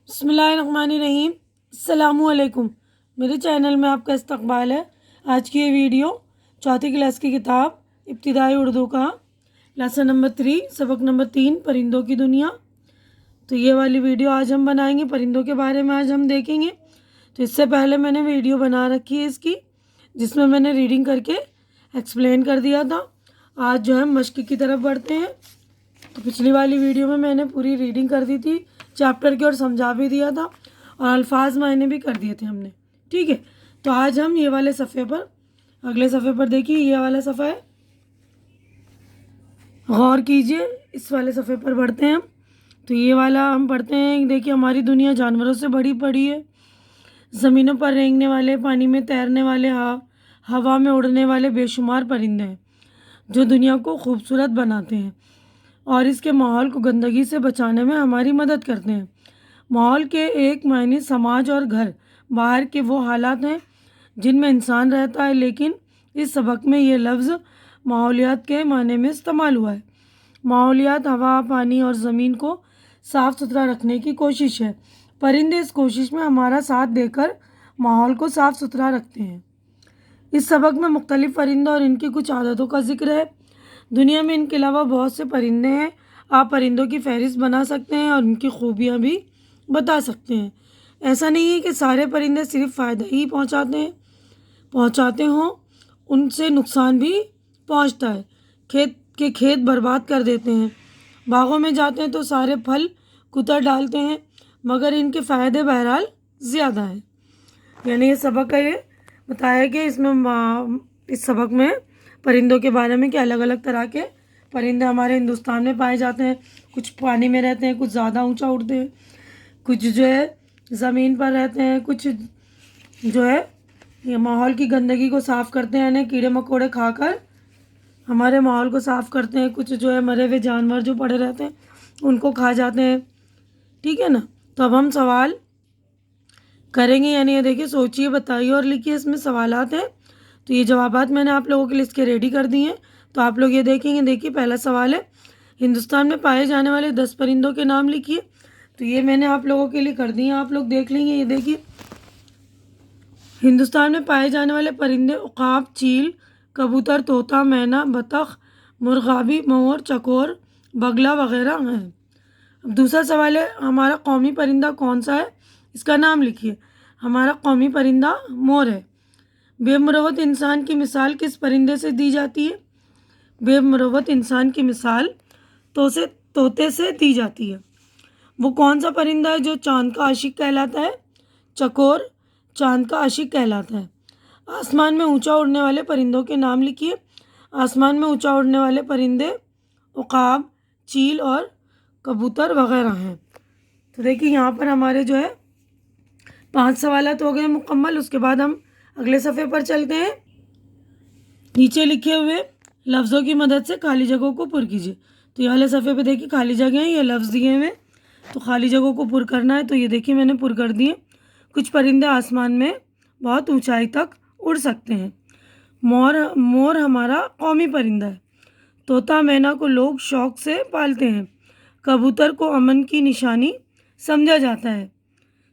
بسم اللہ الرحمن الرحیم۔ السلام علیکم، میرے چینل میں آپ کا استقبال ہے۔ آج کی یہ ویڈیو چوتھی کلاس کی کتاب ابتدائی اردو کا لیسن نمبر 3 سبق نمبر 3 پرندوں کی دنیا۔ تو یہ والی ویڈیو آج ہم بنائیں گے، پرندوں کے بارے میں آج ہم دیکھیں گے۔ تو اس سے پہلے میں نے ویڈیو بنا رکھی ہے اس کی، جس میں نے ریڈنگ کر کے ایکسپلین کر دیا تھا۔ آج جو ہے مشق کی طرف بڑھتے ہیں۔ تو پچھلی والی ویڈیو میں نے پوری ریڈنگ کر دی تھی چیپٹر کی اور سمجھا بھی دیا تھا، اور الفاظ معنی بھی کر دیے تھے ہم نے، ٹھیک ہے۔ تو آج ہم یہ والے صفحے پر، اگلے صفحے پر دیکھیے، یہ والا صفحہ ہے، غور کیجئے، اس والے صفحے پر پڑھتے ہیں ہم۔ تو یہ والا ہم پڑھتے ہیں، دیکھیے ہماری دنیا جانوروں سے بڑی پڑی ہے۔ زمینوں پر رینگنے والے، پانی میں تیرنے والے، ہوا میں اڑنے والے بے شمار پرندے ہیں جو دنیا کو خوبصورت بناتے ہیں اور اس کے ماحول کو گندگی سے بچانے میں ہماری مدد کرتے ہیں۔ ماحول کے ایک معنی سماج اور گھر باہر کے وہ حالات ہیں جن میں انسان رہتا ہے، لیکن اس سبق میں یہ لفظ ماحولیات کے معنی میں استعمال ہوا ہے۔ ماحولیات ہوا، پانی اور زمین کو صاف ستھرا رکھنے کی کوشش ہے۔ پرندے اس کوشش میں ہمارا ساتھ دے کر ماحول کو صاف ستھرا رکھتے ہیں۔ اس سبق میں مختلف پرندوں اور ان کی کچھ عادتوں کا ذکر ہے۔ دنیا میں ان کے علاوہ بہت سے پرندے ہیں۔ آپ پرندوں کی فہرست بنا سکتے ہیں اور ان کی خوبیاں بھی بتا سکتے ہیں۔ ایسا نہیں ہے کہ سارے پرندے صرف فائدہ ہی پہنچاتے ہوں، ان سے نقصان بھی پہنچتا ہے۔ کھیت برباد کر دیتے ہیں، باغوں میں جاتے ہیں تو سارے پھل کتر ڈالتے ہیں، مگر ان کے فائدے بہرحال زیادہ ہیں۔ یعنی یہ سبق ہے، یہ بتایا کہ اس سبق میں پرندوں کے بارے میں کہ الگ الگ طرح کے پرندے ہمارے ہندوستان میں پائے جاتے ہیں۔ کچھ پانی میں رہتے ہیں، کچھ زیادہ اونچا اڑتے ہیں، کچھ جو ہے زمین پر رہتے ہیں، کچھ جو ہے یہ ماحول کی گندگی کو صاف کرتے ہیں، یعنی کیڑے مکوڑے کھا کر ہمارے ماحول کو صاف کرتے ہیں۔ کچھ جو ہے مرے ہوئے جانور جو پڑے رہتے ہیں ان کو کھا جاتے ہیں، ٹھیک ہے نا۔ تو اب ہم سوال کریں گے، یعنی یہ دیکھیے سوچیے، بتائیے اور لکھیے، اس میں سوالات ہیں۔ تو یہ جوابات میں نے آپ لوگوں کے لیے اس کے ریڈی کر دی ہیں، تو آپ لوگ یہ دیکھیں گے۔ دیکھیے پہلا سوال ہے، ہندوستان میں پائے جانے والے 10 پرندوں کے نام لکھیے۔ تو یہ میں نے آپ لوگوں کے لیے کر دی ہیں، آپ لوگ دیکھ لیں گے۔ یہ دیکھیے ہندوستان میں پائے جانے والے پرندے عقاب، چیل، کبوتر، طوطا، مینا، بطخ، مرغابی، مور، چکور، بگلا وغیرہ ہیں۔ اب دوسرا سوال ہے، ہمارا قومی پرندہ کون سا ہے؟ اس کا نام لکھیے۔ ہمارا قومی پرندہ مور ہے۔ بے مروت انسان کی مثال کس پرندے سے دی جاتی ہے؟ بے مروت انسان کی مثال طوطے سے دی جاتی ہے۔ وہ کون سا پرندہ ہے جو چاند کا عاشق کہلاتا ہے؟ چکور چاند کا عاشق کہلاتا ہے۔ آسمان میں اونچا اڑنے والے پرندوں کے نام لکھیے۔ آسمان میں اونچا اڑنے والے پرندے عقاب، چیل اور کبوتر وغیرہ ہیں۔ تو دیکھیے یہاں پر ہمارے جو ہے 5 سوالات ہو گئے مکمل۔ اس کے بعد ہم اگلے صفحے پر چلتے ہیں۔ نیچے لکھے ہوئے لفظوں کی مدد سے خالی جگہوں کو پر کیجیے۔ تو یہ والے صفحے پہ دیکھیے خالی جگہ ہیں، یہ لفظ دیے ہوئے، تو خالی جگہوں کو پر کرنا ہے۔ تو یہ دیکھیے میں نے پر کر دیے۔ کچھ پرندے آسمان میں بہت اونچائی تک اڑ سکتے ہیں۔ مور ہمارا قومی پرندہ ہے۔ طوطا مینا کو لوگ شوق سے پالتے ہیں۔ کبوتر کو امن کی نشانی سمجھا جاتا ہے۔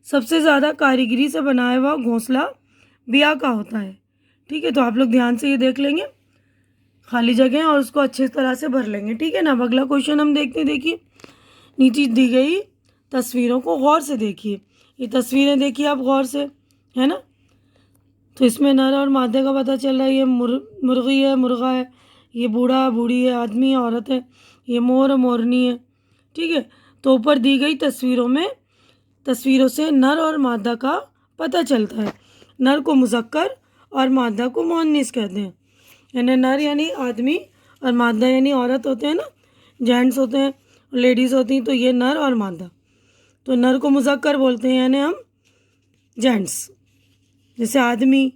سب سے زیادہ کاریگری سے بنایا ہوا گھونسلہ بیا کا ہوتا ہے، ٹھیک ہے۔ تو آپ لوگ دھیان سے یہ دیکھ لیں گے خالی جگہ اور اس کو اچھے طرح سے بھر لیں گے، ٹھیک ہے نا۔ اب اگلا کوشچن ہم دیکھتے ہیں۔ دیکھیے نیچے دی گئی تصویروں کو غور سے دیکھیے۔ یہ تصویریں دیکھیے آپ غور سے، ہے نا۔ تو اس میں نر اور مادے کا پتہ چل رہا ہے۔ یہ مرغی ہے، مرغا ہے، یہ بوڑھا بوڑھی ہے، آدمی ہے، عورت ہے، یہ مور اور مورنی ہے، ٹھیک ہے۔ تو اوپر دی گئی تصویروں سے نر اور مادہ کا پتہ چلتا ہے۔ نر کو مذکر اور مادہ کو مؤنث کہتے ہیں، یعنی نر یعنی آدمی اور مادہ یعنی عورت ہوتے ہیں نا، جینٹس ہوتے ہیں، لیڈیز ہوتی ہیں، تو یہ نر اور مادہ۔ تو نر کو مذکر بولتے ہیں یعنی ہم جینٹس، جیسے آدمی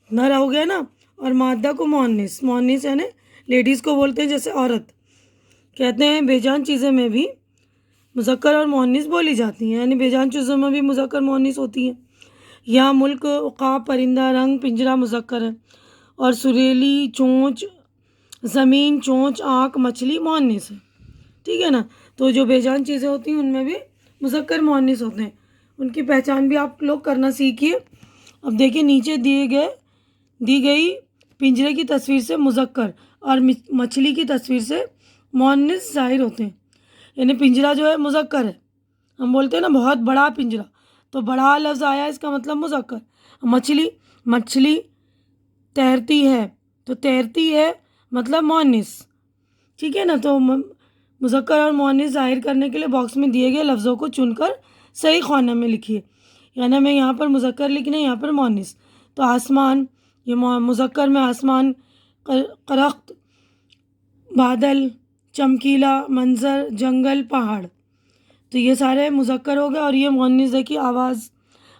نر ہو گیا نا، اور مادہ کو مؤنث یعنی لیڈیز کو بولتے ہیں، جیسے عورت کہتے ہیں۔ بے جان چیزیں میں بھی مذکر اور مؤنث بولی جاتی ہیں، یعنی بے جان چیزوں میں بھی مذکر مؤنث ہوتی ہیں۔ یہاں ملک عقاب پرندہ رنگ پنجرا مذکر ہے، اور سریلی چونچ زمین چونچ آنکھ مچھلی مؤنث ہے، ٹھیک ہے نا۔ تو جو بے جان چیزیں ہوتی ہیں ان میں بھی مذکر مؤنث ہوتے ہیں، ان کی پہچان بھی آپ لوگ کرنا سیکھیے۔ اب دیکھیے نیچے دی گئی پنجرے کی تصویر سے مذکر اور مچھلی کی تصویر سے مؤنث ظاہر ہوتے ہیں۔ یعنی پنجرا جو ہے مذکر ہے، ہم بولتے ہیں نا بہت بڑا پنجرا، تو بڑا لفظ آیا اس کا مطلب مذکر۔ مچھلی تیرتی ہے، تو تیرتی ہے مطلب مؤنث، ٹھیک ہے نا۔ تو مذکر اور مؤنث ظاہر کرنے کے لیے باکس میں دیے گئے لفظوں کو چن کر صحیح خانے میں لکھیے۔ یعنی ہمیں یہاں پر مذکر لکھنا ہے، یہاں پر مؤنث۔ تو آسمان، یہ مذکر میں آسمان، درخت، بادل، چمکیلا، منظر، جنگل، پہاڑ، تو یہ سارے مذکر ہو گئے۔ اور یہ مؤنث دیکھیے آواز،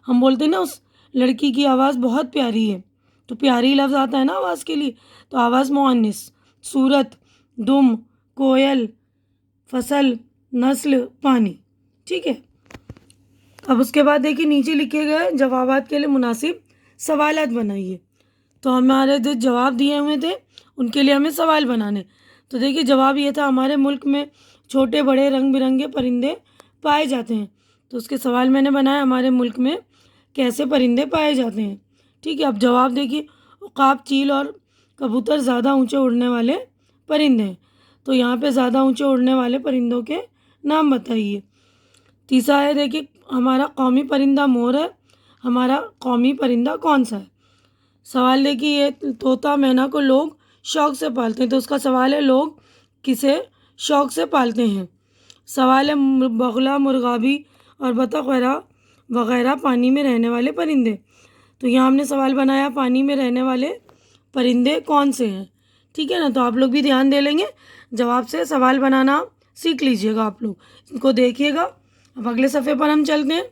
ہم بولتے ہیں نا اس لڑکی کی آواز بہت پیاری ہے، تو پیاری لفظ آتا ہے نا آواز کے لیے، تو آواز مؤنث۔ صورت، دم، کوئل، فصل، نسل، پانی، ٹھیک ہے۔ اب اس کے بعد دیکھیے نیچے لکھے گئے جوابات کے لیے مناسب سوالات بنائیے۔ تو ہمارے جو جواب دیے ہوئے تھے ان کے لیے ہمیں سوال بنانے۔ تو دیکھیے جواب یہ تھا ہمارے ملک میں چھوٹے بڑے رنگ برنگے پرندے پائے جاتے ہیں۔ تو اس کے سوال میں نے بنایا ہمارے ملک میں کیسے پرندے پائے جاتے ہیں، ٹھیک ہے۔ اب جواب دیکھیے عقاب، چیل اور کبوتر زیادہ اونچے اڑنے والے پرندے ہیں۔ تو یہاں پہ زیادہ اونچے اڑنے والے پرندوں کے نام بتائیے۔ تیسرا ہے دیکھیے ہمارا قومی پرندہ مور ہے، ہمارا قومی پرندہ کون سا ہے؟ سوال دیکھیے یہ طوطا مینا کو لوگ شوق سے پالتے ہیں، تو اس کا سوال ہے لوگ کسے شوق سے پالتے ہیں؟ سوال ہے بغلا، مرغابی اور بطخ وغیرہ پانی میں رہنے والے پرندے۔ تو یہاں ہم نے سوال بنایا پانی میں رہنے والے پرندے کون سے ہیں، ٹھیک ہے نا۔ تو آپ لوگ بھی دھیان دے لیں گے، جواب سے سوال بنانا سیکھ لیجئے گا، آپ لوگ ان کو دیکھیے گا۔ اب اگلے صفحے پر ہم چلتے ہیں۔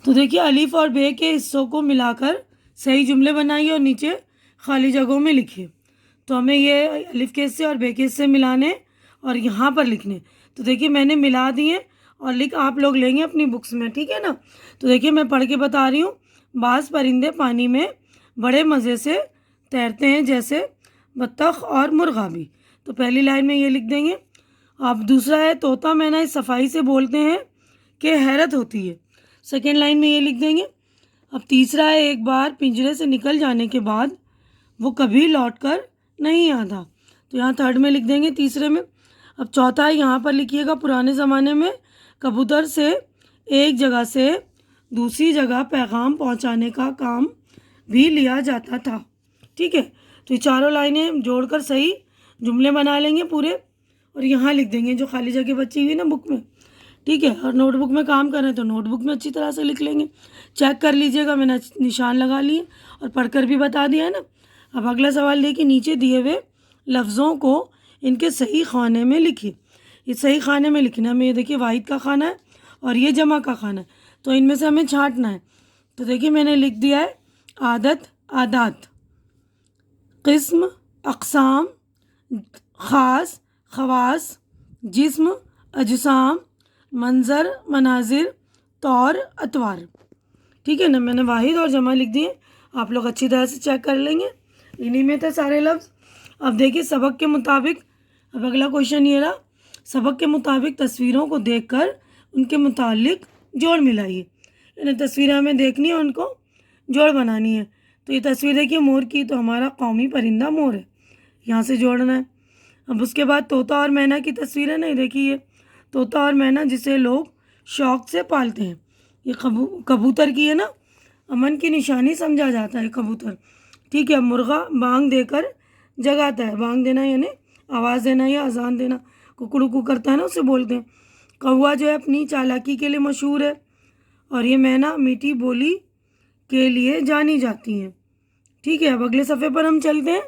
تو دیکھیے الف اور بے کے حصوں کو ملا کر صحیح جملے بنائیے اور نیچے خالی جگہوں میں لکھیے۔ تو ہمیں یہ الف کے حصے اور بے کے حصے ملانے اور یہاں پر لکھنے۔ تو دیکھیے میں نے ملا دیے اور لکھ آپ لوگ لیں گے اپنی بکس میں، ٹھیک ہے نا۔ تو دیکھیے میں پڑھ کے بتا رہی ہوں۔ بعض پرندے پانی میں بڑے مزے سے تیرتے ہیں جیسے بطخ اور مرغابی، تو پہلی لائن میں یہ لکھ دیں گے۔ اب دوسرا ہے طوطا مینا اس صفائی سے بولتے ہیں کہ حیرت ہوتی ہے، سیکنڈ لائن میں یہ لکھ دیں گے۔ اب تیسرا ہے ایک بار پنجرے سے نکل جانے کے بعد وہ کبھی لوٹ کر نہیں آتا، تو یہاں تھرڈ میں لکھ دیں گے، تیسرے میں۔ اب چوتھا ہے یہاں پر لکھیے گا پرانے زمانے میں کبوتر سے ایک جگہ سے دوسری جگہ پیغام پہنچانے کا کام بھی لیا جاتا تھا، ٹھیک ہے۔ تو یہ چاروں لائنیں جوڑ کر صحیح جملے بنا لیں گے پورے، اور یہاں لکھ دیں گے جو خالی جگہ بچی ہوئی نا بک میں، ٹھیک ہے۔ اور نوٹ بک میں کام کر رہے ہیں تو نوٹ بک میں اچھی طرح سے لکھ لیں گے، چیک کر لیجئے گا، میں نے نشان لگا لیے اور پڑھ کر بھی بتا دیا ہے نا۔ اب اگلا سوال دیکھیے نیچے دیے ہوئے لفظوں کو ان کے صحیح خانے میں لکھیے۔ یہ صحیح خانے میں لکھنا ہے، ہمیں یہ دیکھیے واحد کا خانہ ہے اور یہ جمع کا خانہ ہے، تو ان میں سے ہمیں چھانٹنا ہے۔ تو دیکھیے میں نے لکھ دیا ہے عادت، عادات، قسم، اقسام، خاص، خواص، جسم، اجسام، منظر، مناظر، طور، اطوار، ٹھیک ہے نا۔ میں نے واحد اور جمع لکھ دیے، آپ لوگ اچھی طرح سے چیک کر لیں گے، انہی میں تھے سارے لفظ۔ اب دیکھیے سبق کے مطابق، اب اگلا کوشچن یہ رہا، سبق کے مطابق تصویروں کو دیکھ کر ان کے متعلق جوڑ ملائیے۔ یعنی تصویریں ہمیں دیکھنی ہے، ان کو جوڑ بنانی ہے۔ تو یہ تصویر دیکھیے مور کی، تو ہمارا قومی پرندہ مور ہے، یہاں سے جوڑنا ہے۔ اب اس کے بعد طوطا اور مینا کی تصویر ہے نا، دیکھیے یہ طوطا اور مینا جسے لوگ شوق سے پالتے ہیں، یہ کبوتر کی ہے نا، امن کی نشانی سمجھا جاتا ہے کبوتر، ٹھیک ہے۔ مرغا بانگ دے کر جگاتا ہے، بانگ دینا یعنی آواز دینا یا اذان دینا، ککڑو کرتا ہے نا اسے بولتے ہیں۔ کوا جو ہے اپنی چالاکی کے لیے مشہور ہے، اور یہ مینا میٹھی بولی کے لیے جانی جاتی ہیں، ٹھیک ہے۔ اب اگلے صفحے پر ہم چلتے ہیں۔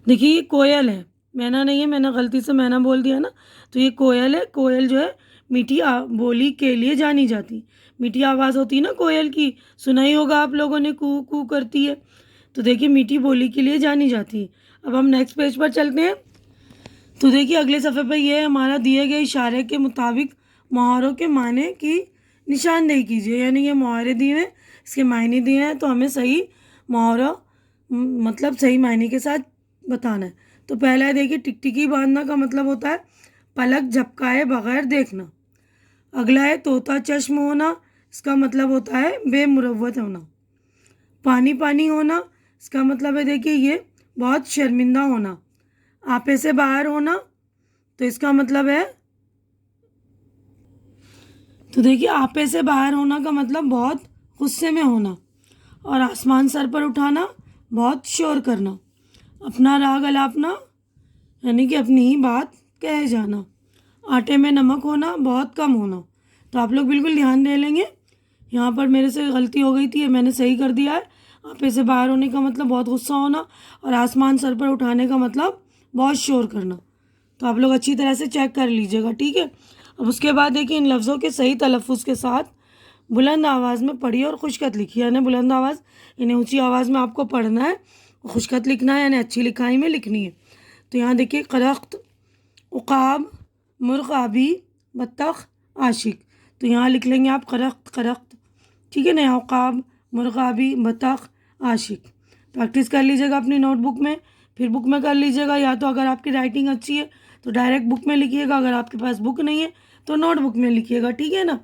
دیکھیے یہ کوئل ہے، مینا نہیں ہے، میں نے غلطی سے مینا بول دیا نا، تو یہ کوئل ہے۔ کوئل جو ہے میٹھی بولی کے لیے جانی جاتی، میٹھی آواز ہوتی ہے نا کوئل کی، سنا ہی ہوگا آپ لوگوں نے، کو کو کرتی ہے، تو دیکھیے میٹھی بولی کے لیے جانی جاتی ہے۔ اب ہم نیکسٹ پیج پر چلتے ہیں۔ تو دیکھیے اگلے صفحے پہ یہ ہمارا دیے گئے اشارے کے مطابق محاوروں کے معنی کی نشاندہی کیجیے۔ یعنی یہ محاورے دیے ہیں، اس کے معنی دیے ہیں، تو ہمیں صحیح محاورہ مطلب صحیح معنی کے ساتھ بتانا ہے۔ تو پہلا ہے دیکھیے ٹکٹکی باندھنا کا مطلب ہوتا ہے پلک جھپکائے بغیر دیکھنا. اگلا ہے طوطا چشم ہونا. اس کا مطلب ہوتا ہے بے مروت ہونا. پانی پانی ہونا. اس کا مطلب ہے دیکھیے یہ بہت شرمندہ ہونا. آپے سے باہر ہونا. تو اس کا مطلب ہے تو دیکھیے آپے سے باہر ہونا کا مطلب بہت غصے میں ہونا. اور آسمان سر پر اٹھانا بہت شور کرنا. اپنا راگ الاپنا یعنی کہ اپنی ہی بات کہے جانا. آٹے میں نمک ہونا بہت کم ہونا. تو آپ لوگ بالکل دھیان دے لیں گے. یہاں پر میرے سے غلطی ہو گئی تھی, میں نے صحیح کر دیا ہے. آپے سے باہر ہونے کا مطلب بہت غصہ ہونا, اور آسمان سر پر اٹھانے کا مطلب بہت شور کرنا. تو آپ لوگ اچھی طرح سے چیک کر لیجیے گا, ٹھیک ہے. اب اس کے بعد دیکھیے ان لفظوں کے صحیح تلفظ کے ساتھ بلند آواز میں پڑھیے اور خوش خط لکھیے. یعنی بلند آواز یعنی اونچی آواز میں آپ کو پڑھنا ہے, خوش خط لکھنا ہے یعنی اچھی لکھائی میں لکھنی ہے. تو یہاں دیکھیے قرخت, عقاب, مرغ آبی, بطخ, عاشق. تو یہاں لکھ لیں گے آپ قرخت قرخت, ٹھیک ہے نا. عقاب, مرغ آبی, بطخ, عاشق. پریکٹس کر لیجیے گا اپنی نوٹ بک میں, پھر بک میں کر لیجیے گا. یا تو اگر آپ کی رائٹنگ اچھی ہے تو ڈائریکٹ بک میں لکھیے گا, اگر آپ کے پاس بک نہیں ہے تو نوٹ بک میں لکھیے گا, ٹھیک ہے نا.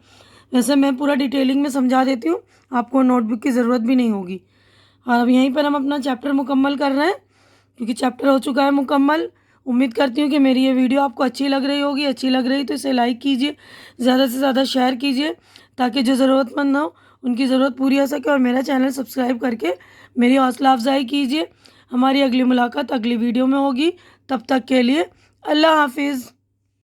ویسے میں پورا ڈیٹیلنگ میں سمجھا دیتی ہوں, آپ کو نوٹ بک کی ضرورت بھی نہیں ہوگی. اور اب یہیں پر ہم اپنا چیپٹر مکمل کر رہے ہیں, کیونکہ چیپٹر ہو چکا ہے مکمل. امید کرتی ہوں کہ میری یہ ویڈیو آپ کو اچھی لگ رہی ہوگی. اچھی لگ رہی تو اسے لائک کیجیے, زیادہ سے زیادہ شیئر کیجیے, تاکہ جو ضرورت مند ہو ان کی ضرورت پوری ہو سکے. اور میرا چینل سبسکرائب کر کے میری حوصلہ افزائی کیجیے. ہماری اگلی ملاقات اگلی ویڈیو میں ہوگی. تب تک کے لیے اللہ حافظ.